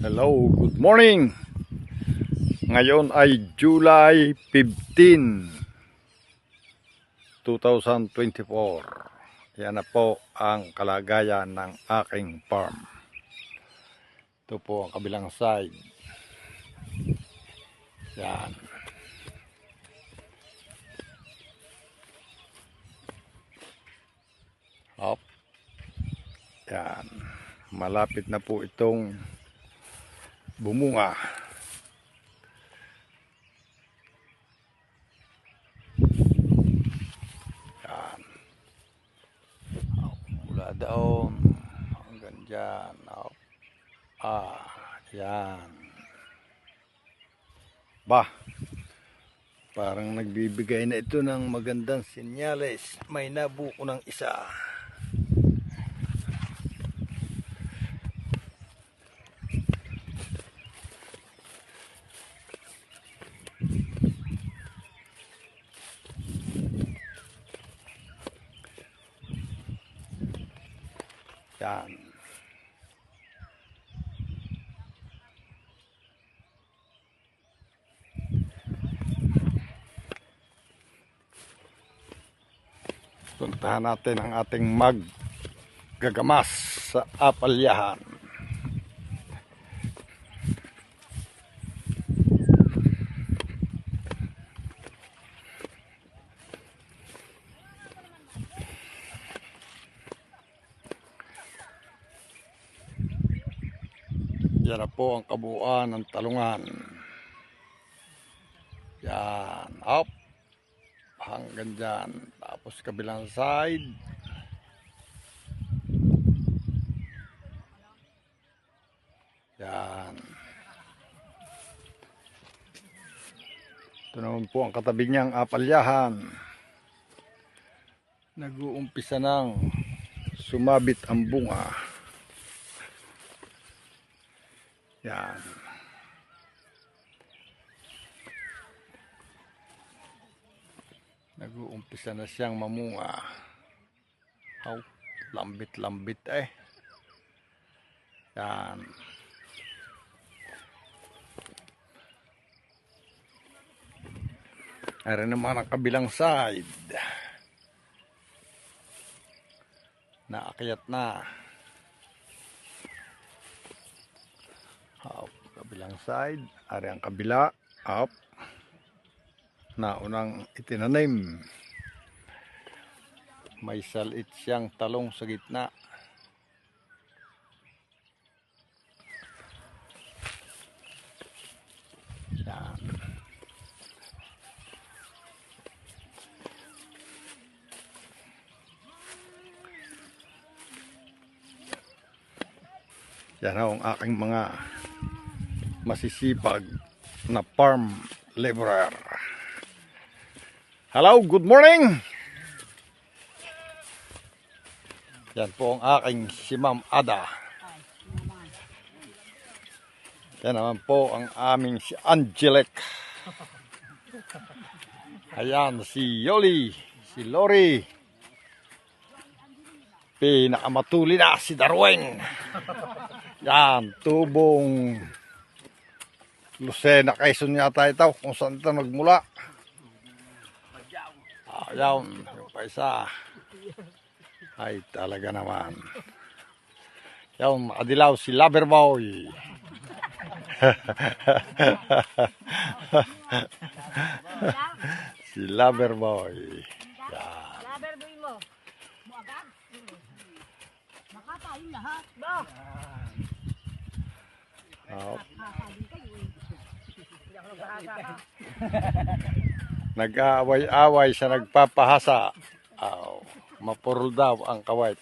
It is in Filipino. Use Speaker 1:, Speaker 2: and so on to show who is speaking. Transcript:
Speaker 1: Hello, good morning. Ngayon ay July 15, 2024. Yan na po ang kalagayan ng aking farm. Ito po ang kabilang side. Yan. Up. Yan. Malapit na po itong bumunga. Yan. Mula doon hanggang dyan. Yan. Parang nagbibigay na ito ng magandang senyales. May nabuko ng isa. Yan. Puntahan natin ang ating maggagamas sa apalyahan. Yan na po ang kabuuan ng talungan. Yan, up hanggang dyan. Tapos kabilang side. Yan. Ito naman po ang katabi niyang apalyahan. Nag-uumpisa ng sumabit ang bunga. Yan. Nag-uumpisa na siyang mamunga. Lambit-lambit eh. Yan. Ayan naman ang kabilang side. Naakyat na. Kabilang side. Ayan ang kabila. Up. Naunang itinanim. May salit siyang talong sa gitna. Yan. Yan ang aking mga masisipag na farm laborer. Hello, good morning. Yan po ang aking si Ma'am Ada. Yan naman po ang aming si Angelic. Ayan si Yoli, si Lori. Pinakamatuli na si Darwin. Yan, tubong Lucena, Quezon yata ito, kung saan ito nagmula. Yan, yung pa isa. Ay, talaga naman. Yan, makadilaw si Loverboy. Si Loverboy. Yan.
Speaker 2: Loverboy mo. Mo agad. Makatayin lahat.
Speaker 1: Nag-aaway-away siya, nagpapahasa. Mapurol daw ang kawait.